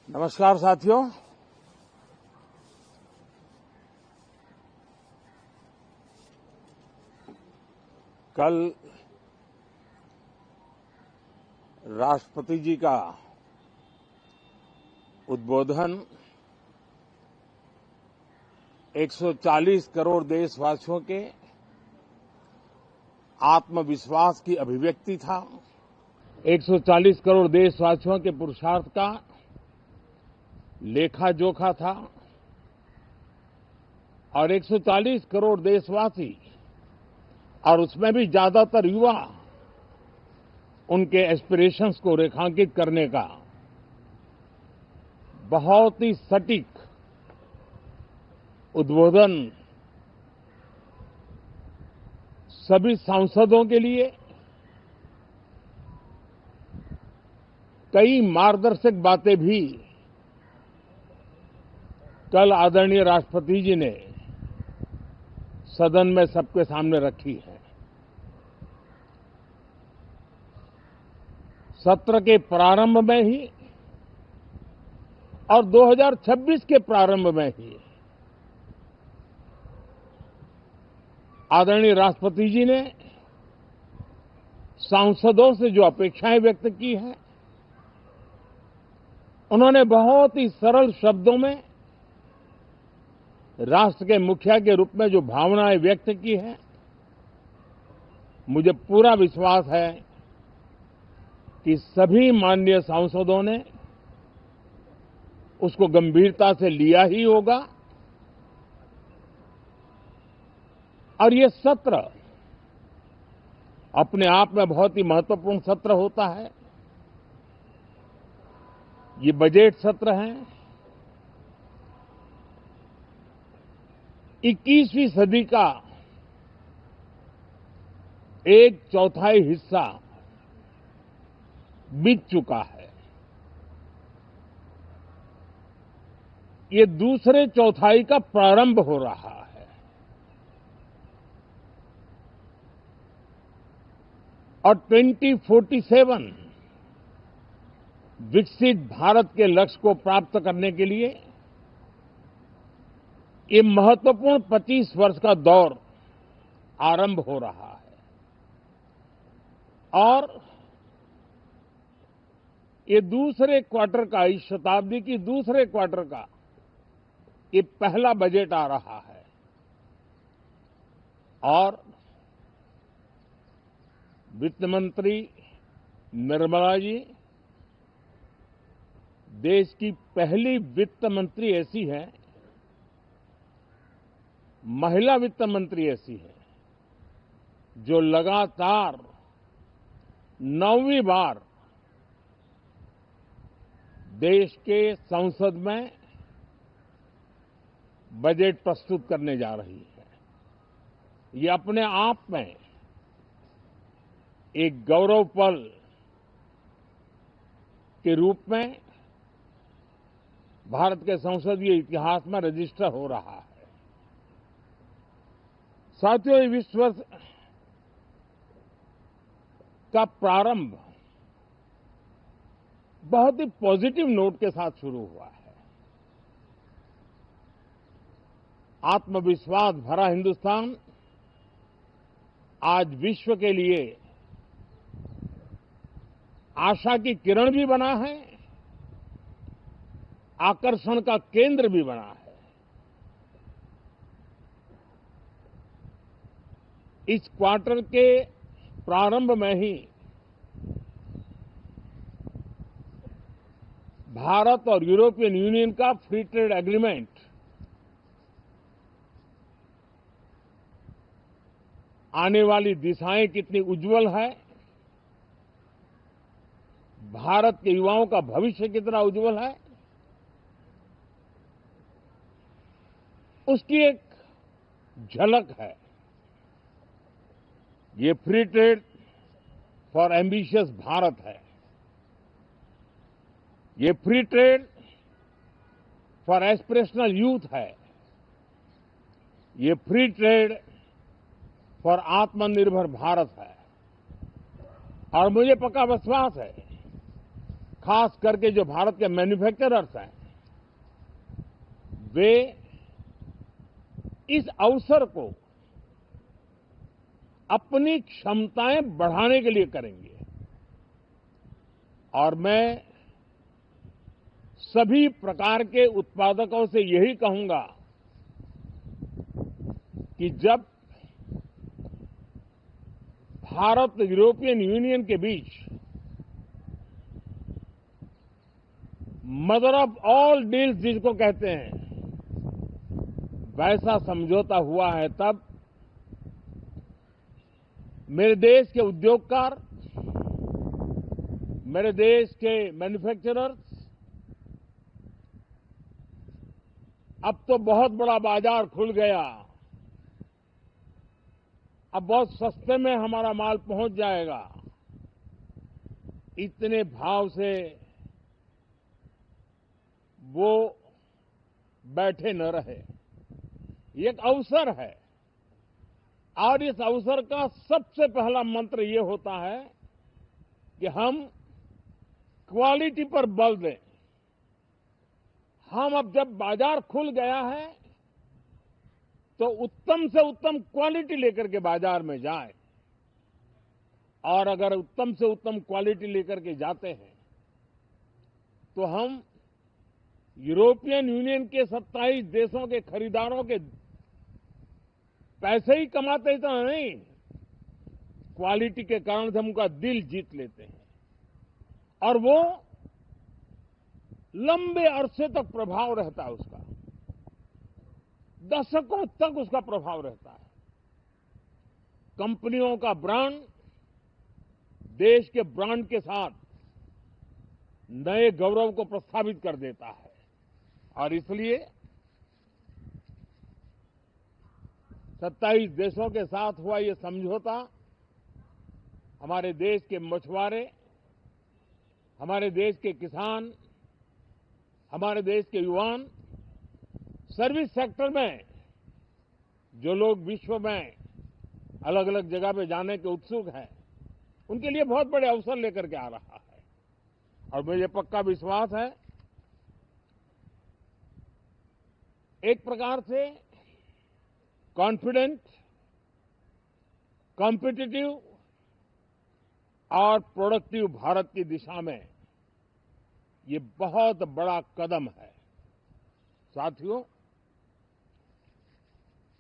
नमस्कार साथियों। कल राष्ट्रपति जी का उद्बोधन 140 करोड़ देशवासियों के आत्मविश्वास की अभिव्यक्ति था। 140 करोड़ देशवासियों के पुरुषार्थ का लेखा जोखा था और 140 करोड़ देशवासी और उसमें भी ज्यादातर युवा उनके एस्पिरेशंस को रेखांकित करने का बहुत ही सटीक उद्बोधन सभी सांसदों के लिए कई मार्गदर्शक बातें भी कल आदरणीय राष्ट्रपति जी ने सदन में सबके सामने रखी है। सत्र के प्रारंभ में ही और 2026 के प्रारंभ में ही आदरणीय राष्ट्रपति जी ने सांसदों से जो अपेक्षाएं व्यक्त की हैं, उन्होंने बहुत ही सरल शब्दों में राष्ट्र के मुखिया के रूप में जो भावनाएं व्यक्त की हैं, मुझे पूरा विश्वास है कि सभी माननीय सांसदों ने उसको गंभीरता से लिया ही होगा और ये सत्र अपने आप में बहुत ही महत्वपूर्ण सत्र होता है। ये बजट सत्र है। 21वीं सदी का एक चौथाई हिस्सा बीत चुका है। ये दूसरे चौथाई का प्रारंभ हो रहा है और 2047 विकसित भारत के लक्ष्य को प्राप्त करने के लिए ये महत्वपूर्ण 25 वर्ष का दौर आरंभ हो रहा है और ये दूसरे क्वार्टर का, इस शताब्दी की दूसरे क्वार्टर का ये पहला बजट आ रहा है और वित्त मंत्री निर्मला जी देश की पहली वित्त मंत्री ऐसी है, महिला वित्त मंत्री ऐसी है जो लगातार 9वीं बार देश के संसद में बजट प्रस्तुत करने जा रही है। ये अपने आप में एक गौरव पल के रूप में भारत के संसदीय इतिहास में रजिस्टर हो रहा है। साथियों, इस वर्ष का प्रारंभ बहुत ही पॉजिटिव नोट के साथ शुरू हुआ है। आत्मविश्वास भरा हिंदुस्तान आज विश्व के लिए आशा की किरण भी बना है, आकर्षण का केंद्र भी बना है। इस क्वार्टर के प्रारंभ में ही भारत और यूरोपियन यूनियन का फ्री ट्रेड एग्रीमेंट आने वाली दिशाएं कितनी उज्जवल है, भारत के युवाओं का भविष्य कितना उज्जवल है, उसकी एक झलक है। ये free trade for ambitious Bharat है। ये free trade for aspirational youth है। ये फ्री ट्रेड फॉर आत्मनिर्भर भारत है और मुझे पक्का विश्वास है खास करके जो भारत के मैन्युफैक्चरर्स हैं, वे इस अवसर को अपनी क्षमताएं बढ़ाने के लिए करेंगे। और मैं सभी प्रकार के उत्पादकों से यही कहूंगा कि जब भारत यूरोपियन यूनियन के बीच मदर ऑफ ऑल डील्स जिसको कहते हैं, वैसा समझौता हुआ है, तब मेरे देश के उद्योगकार, मेरे देश के मैन्युफैक्चरर्स अब तो बहुत बड़ा बाजार खुल गया, अब बहुत सस्ते में हमारा माल पहुंच जाएगा, इतने भाव से वो बैठे न रहे। ये एक अवसर है और इस अवसर का सबसे पहला मंत्र ये होता है कि हम क्वालिटी पर बल दें। हम अब जब बाजार खुल गया है तो उत्तम से उत्तम क्वालिटी लेकर के बाजार में जाएं, और अगर उत्तम से उत्तम क्वालिटी लेकर के जाते हैं तो हम यूरोपियन यूनियन के 27 देशों के खरीदारों के पैसे ही कमाते ही तो नहीं, क्वालिटी के कारण से हम उनका दिल जीत लेते हैं और वो लंबे अरसे तक प्रभाव रहता है, उसका दशकों तक उसका प्रभाव रहता है। कंपनियों का ब्रांड देश के ब्रांड के साथ नए गौरव को प्रस्थापित कर देता है और इसलिए 27 देशों के साथ हुआ ये समझौता हमारे देश के मछुआरे, हमारे देश के किसान, हमारे देश के युवान, सर्विस सेक्टर में जो लोग विश्व में अलग अलग जगह पे जाने के उत्सुक हैं, उनके लिए बहुत बड़े अवसर लेकर के आ रहा है। और मुझे पक्का विश्वास है, एक प्रकार से कॉन्फिडेंट, कॉम्पिटिटिव और प्रोडक्टिव भारत की दिशा में ये बहुत बड़ा कदम है। साथियों,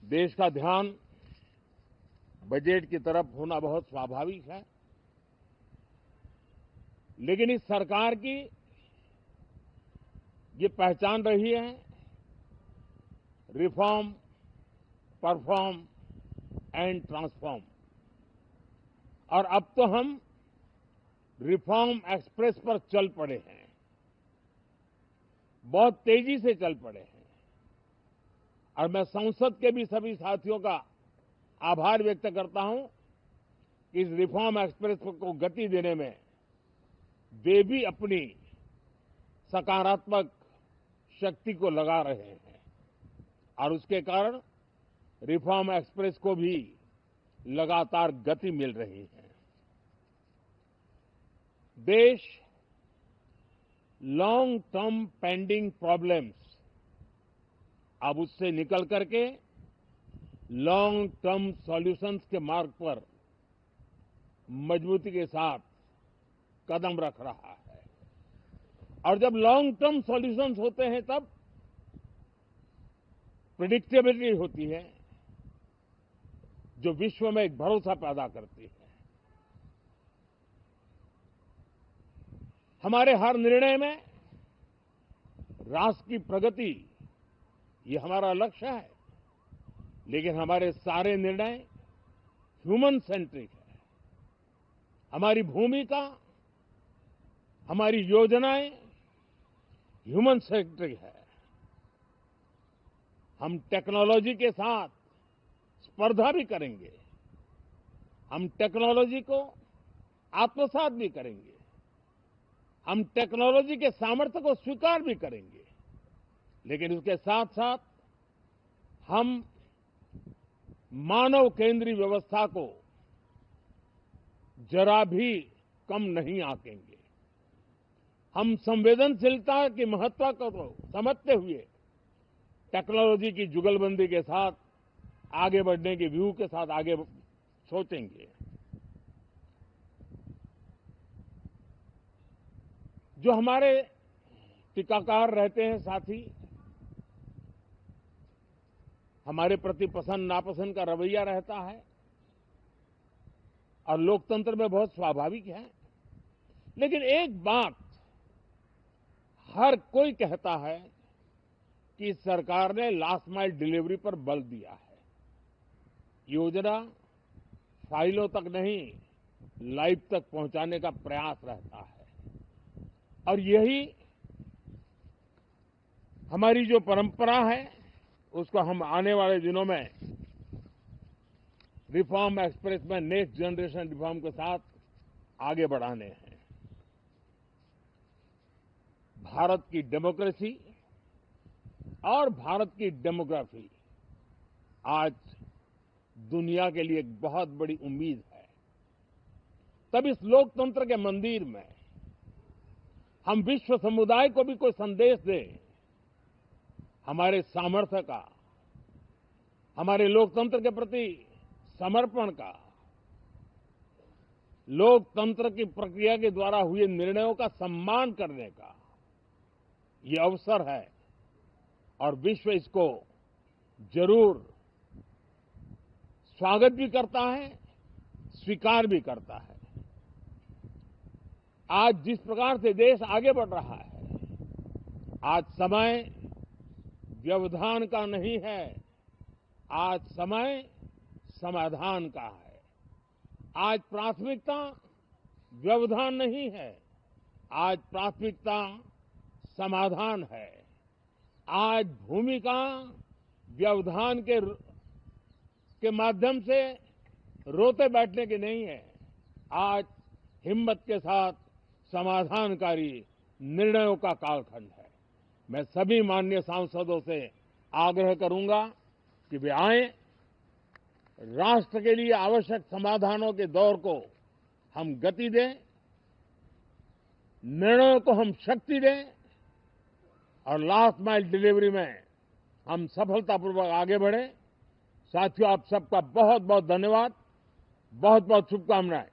देश का ध्यान बजट की तरफ होना बहुत स्वाभाविक है, लेकिन इस सरकार की ये पहचान रही है रिफॉर्म, परफॉर्म एंड ट्रांसफॉर्म। और अब तो हम रिफॉर्म एक्सप्रेस पर चल पड़े हैं, बहुत तेजी से चल पड़े हैं। और मैं संसद के भी सभी साथियों का आभार व्यक्त करता हूं कि इस रिफॉर्म एक्सप्रेस को गति देने में वे भी अपनी सकारात्मक शक्ति को लगा रहे हैं और उसके कारण रिफॉर्म एक्सप्रेस को भी लगातार गति मिल रही है। देश लॉन्ग टर्म पेंडिंग प्रॉब्लम्स अब उससे निकल करके लॉन्ग टर्म सॉल्यूशंस के मार्ग पर मजबूती के साथ कदम रख रहा है। और जब लॉन्ग टर्म सॉल्यूशंस होते हैं तब प्रेडिक्टेबिलिटी होती है, जो विश्व में एक भरोसा पैदा करती है। हमारे हर निर्णय में राष्ट्र की प्रगति ये हमारा लक्ष्य है, लेकिन हमारे सारे निर्णय ह्यूमन सेंट्रिक है। हमारी भूमिका, हमारी योजनाएं ह्यूमन सेंट्रिक है। हम टेक्नोलॉजी के साथ स्पर्धा भी करेंगे, हम टेक्नोलॉजी को आत्मसात भी करेंगे, हम टेक्नोलॉजी के सामर्थ्य को स्वीकार भी करेंगे, लेकिन उसके साथ साथ हम मानव केंद्रीय व्यवस्था को जरा भी कम नहीं आंकेंगे। हम संवेदनशीलता की महत्व को तो समझते हुए टेक्नोलॉजी की जुगलबंदी के साथ आगे बढ़ने के व्यू के साथ आगे सोचेंगे। जो हमारे टीकाकार रहते हैं साथी, हमारे प्रति पसंद नापसंद का रवैया रहता है और लोकतंत्र में बहुत स्वाभाविक है। लेकिन एक बात हर कोई कहता है कि सरकार ने लास्ट माइल डिलीवरी पर बल दिया है। योजना फाइलों तक नहीं, लाइव तक पहुंचाने का प्रयास रहता है और यही हमारी जो परंपरा है उसको हम आने वाले दिनों में रिफॉर्म एक्सप्रेस में नेक्स्ट जनरेशन रिफॉर्म के साथ आगे बढ़ाने हैं। भारत की डेमोक्रेसी और भारत की डेमोग्राफी आज दुनिया के लिए एक बहुत बड़ी उम्मीद है। तब इस लोकतंत्र के मंदिर में हम विश्व समुदाय को भी कोई संदेश दें, हमारे सामर्थ्य का, हमारे लोकतंत्र के प्रति समर्पण का, लोकतंत्र की प्रक्रिया के द्वारा हुए निर्णयों का सम्मान करने का ये अवसर है और विश्व इसको जरूर स्वागत भी करता है, स्वीकार भी करता है। आज जिस प्रकार से देश आगे बढ़ रहा है, आज समय व्यवधान का नहीं है, आज समय समाधान का है। आज प्राथमिकता व्यवधान नहीं है, आज प्राथमिकता समाधान है। आज भूमिका व्यवधान के माध्यम से रोते बैठने की नहीं है, आज हिम्मत के साथ समाधानकारी निर्णयों का कालखंड है। मैं सभी माननीय सांसदों से आग्रह करूंगा कि वे आएं, राष्ट्र के लिए आवश्यक समाधानों के दौर को हम गति दें, निर्णयों को हम शक्ति दें और लास्ट माइल डिलीवरी में हम सफलतापूर्वक आगे बढ़ें। साथियों, आप सबका बहुत बहुत धन्यवाद, बहुत बहुत शुभकामनाएं।